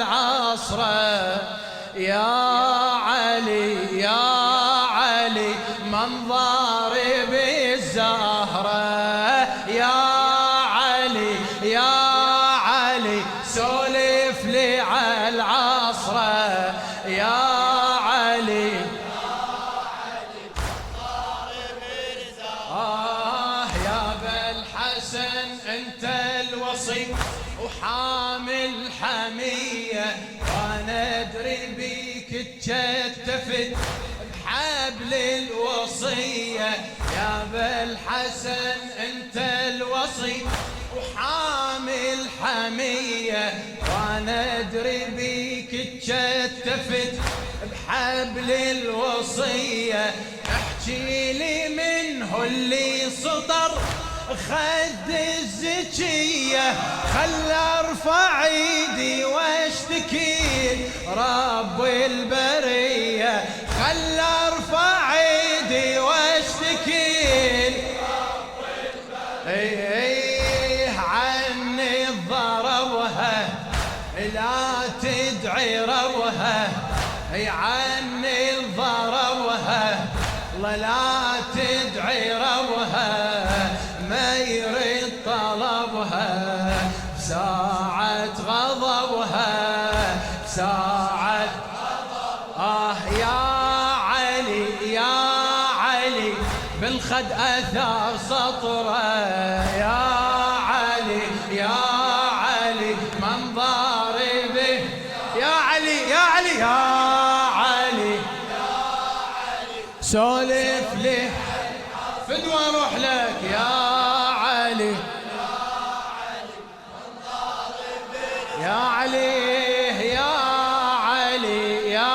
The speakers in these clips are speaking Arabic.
العصره يا علي يا علي منظر بالزهره يا علي يا علي سولف لي على العصره يا علي يا بالحسن انت الوصي وحامل حميه وانا ادري بيك تشتفت بحبل الوصيه يا بالحسن انت الوصي وحامل حميه وانا ادري بيك تشتفت بحبل الوصيه احكي لي منه اللي سطر خد الزكية خل ارفع ايدي واشتكي رب البرية خل ارفع ايدي واشتكي رب البرية عني ضربها لا تدعي ربها عني ضربها لا تدعي ربها ما يريد طلبها ساعة غضبها ساعة يا علي يا علي بالخد أثار سطره يا علي يا علي منظر به يا علي يا علي يا علي سولف لي فدوى اروح لك يا علي يا علي يا علي يا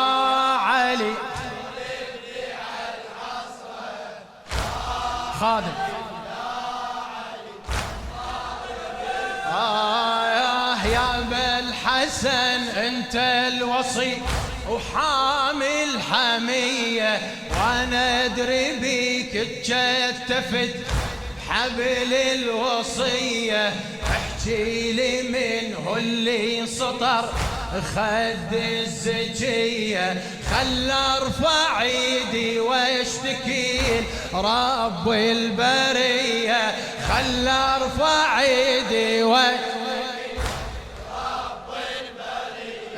علي خادم يا بالحسن انت الوصي وحامل حميه وانا ادري بيك تشتفت حبل الوصيه احكي لي منه اللي سطر خد الزكيه خل ارفع ايدي واشتكي رب البريه خل ارفع ايدي رب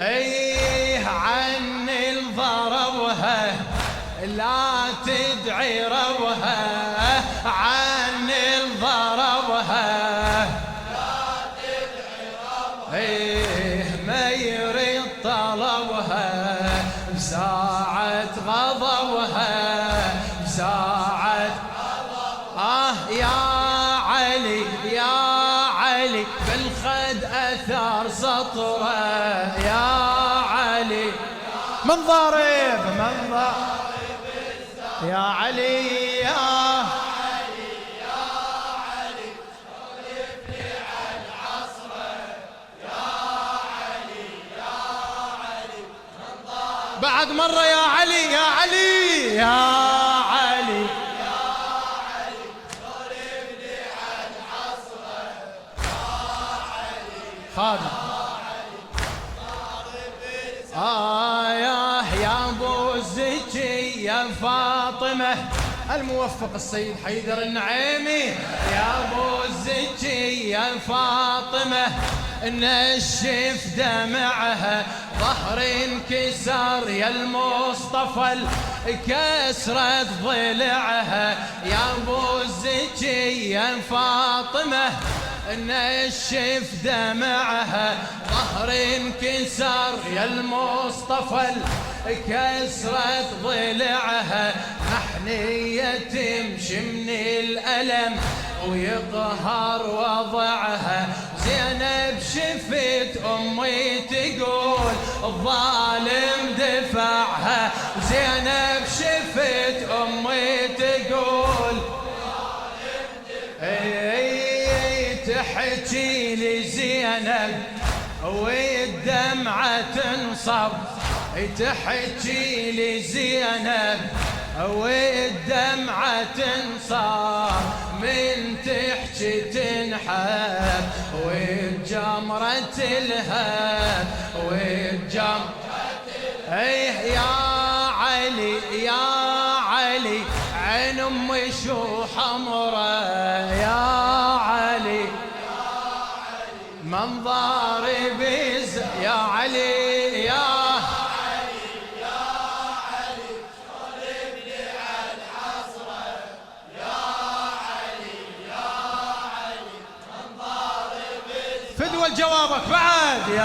البريه عني ضربها لا تدعي ربها عني ضربها لا تدعي ربها ما يريد طلبها بساعة غضبها بساعة يا علي يا علي بالخد أثر سطره يا علي من ضارب من ضارب يا علي يا علي يا علي سولف لي على العصره يا علي يا علي بعد مرة يا علي يا علي يا علي يا علي سولف لي على العصره يا علي خادم يا ابو الزكي يا فاطمه الموفق السيد حيدر النعيمي يا ابو الزكي يا فاطمه نشف دمعها ظهر انكسر يا المصطفى كسرت ضلعها يا ابو الزكي يا فاطمه نشف دمعها ظهر انكسر يا المصطفى كسرت ضلعها محنية تمشي من الألم ويقهر وضعها زينب شفت أمي تقول الظالم دفعها زينب شفت أمي تقول تحكي لي زينب والدمعة تنصب تحكي لي زينب والدمعة تنصب من تحكي تنحب الحب والجمرة الهب والجمرة ايه يا علي يا علي عين امي شو حمرا يا علي منظري بيز يا علي يا علي يا علي قلبني على الحسرة يا علي يا علي منظري بيز فدوى جوابك بعد يا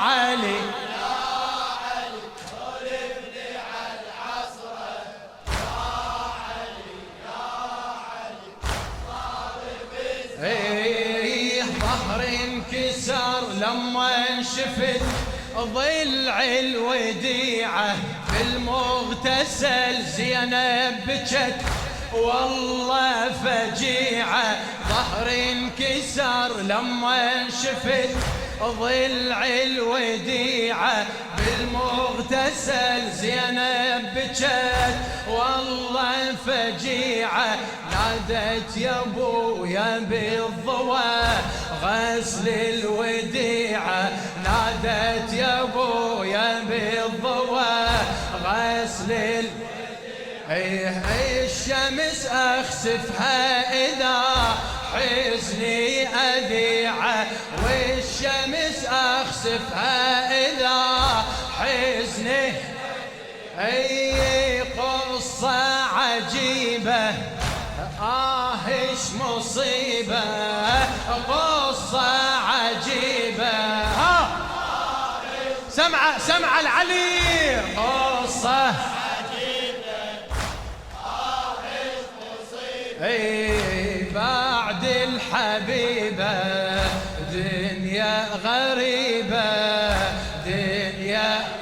علي لما شفت ضلع الوديعة بالمغتسل زينب بجت والله فجيعة ظهر انكسر لما شفت ضلع الوديعة بالمغتسل زينب بجت والله فجيعة نادت يا ابويا بالضوء غسل الوديعة نادت يا ابويا بالضوء غسل الشمس اخسفها اذا حزني اذيعه والشمس اخسفها اذا حزني قصة عجيبة ايش مصيبة قصة عجيبة سمع العلي قصة عجيبة ايش مصيبة بعد الحبيبة دنيا غريبة دنيا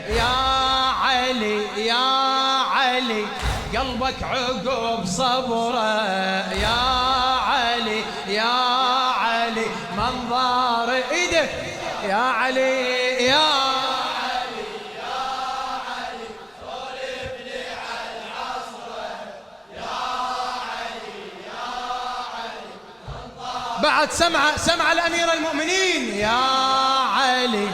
يا علي يا علي قلبك عقب صبره يا علي يا علي منظر ايدك يا علي يا علي يا علي قلبني على العصره يا علي يا علي منظر بعد سمع الامير المؤمنين يا علي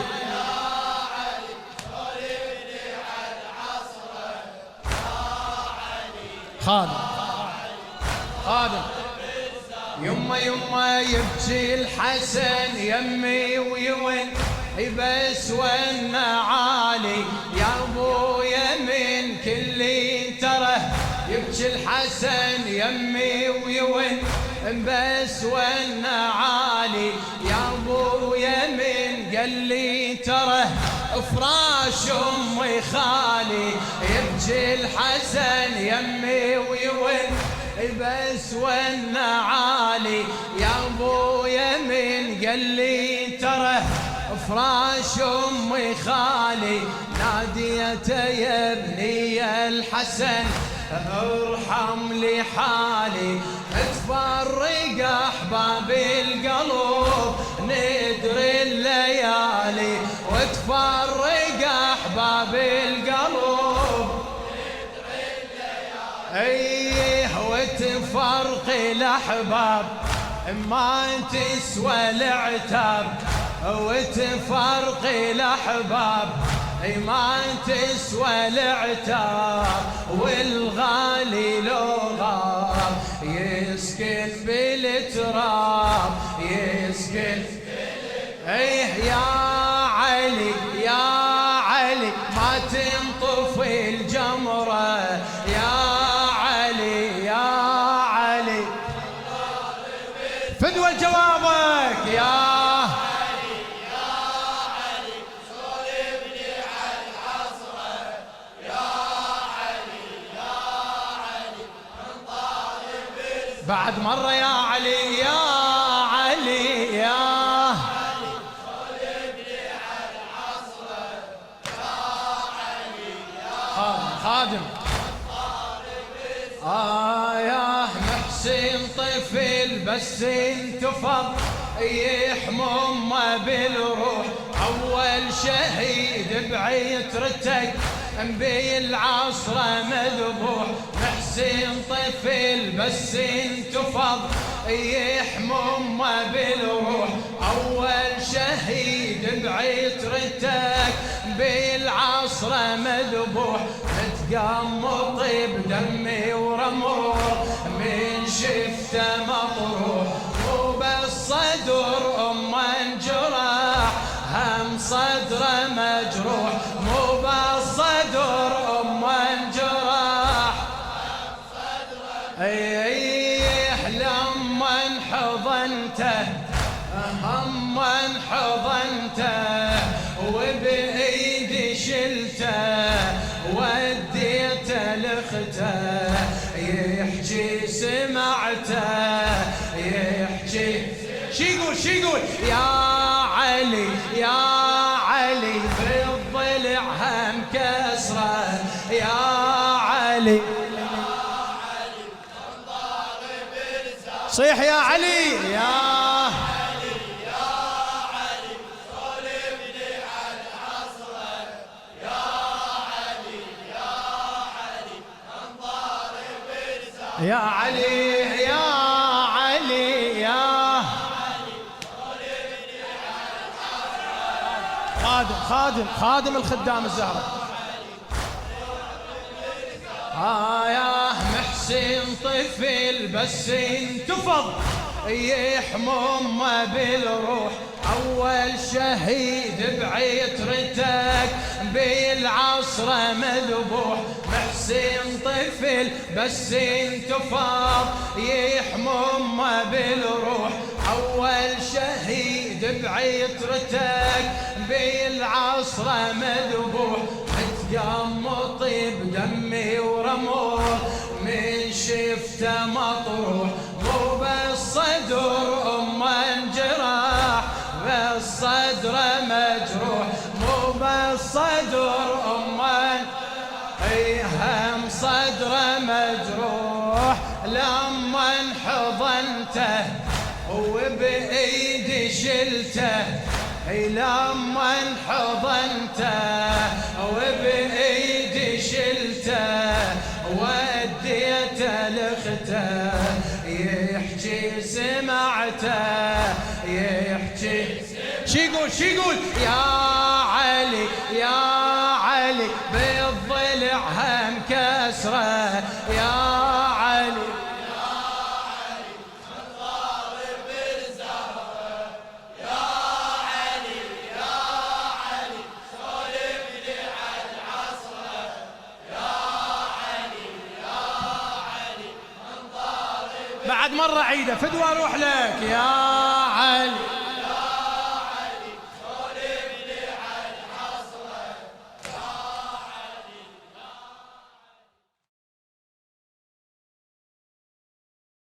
خادم يما يبكي الحسن يمي ويون بس وانا عالي يا ابويا من كل تره يبكي الحسن يمي ويون بس وانا عالي يا ابويا من قال لي تره فراش امي خالي يبكي الحسن يمي ويون بس وانا عالي يا ابويا من قال لي ترى فراش امي خالي ناديته يا ابني الحسن ارحم لي حالي تفرق احباب القلب ندري الليالي وتفرق احباب القلب ندري الليالي وتفرق الاحباب ما تسوى العتاب وتفرق الاحباب ما تسوى العتاب والغالي لو غاب يسكن بالتراب يسكن يا علي يا علي ما تنطفي الجمرة يا علي يا علي فدوى جوابك يا بعد مرة يا علي يا علي يا علي خلبني على العصرة يا علي يا خادم يا محسن طفل بس انتفض يحمم بالروح اول شهيد بعترتك بالعصرة مذبوح محسن طفل بس انتفض يحمم بالروح، أول شهيد بعترتك بالعصر مذبوح، متقمط بدمي ورموح من شفته مطروح، مو بالصدر انجراح هم صدره مجروح، مو بالصدر انجراح لما انحضنته هم انحضنته وبايدي شلته وديته لخته، يحكي سمعته يحكي شي يقول يا علي يا علي بالضلع هم كسره يا علي صيح يا علي يا علي يا علي صلبني على عصره يا علي يا علي انضرب بلسان يا علي يا علي يا صلبني على خادم خادم الخدام الزهرة يا محسن طفل بس انتفض يحمم بالروح، أول شهيد بعترتك بالعصر مذبوح، محسن طفل بس انتفض يحمم بالروح، أول شهيد بعترتك بالعصر مذبوح، متقمط بدمي ورموح من شفته مطروح، مو بالصدر انجراح بالصدر مجروح، مو بالصدر هم صدر مجروح، لما انحضنته وبايدي شلته، لما انحضنته وبايدي شلته وديته لخته، يحكي سمعته يحكي شي يقول يا علي يا علي بالضلع هم كسره يا علي بعد مرة عيدة فدوى اروح لك يا علي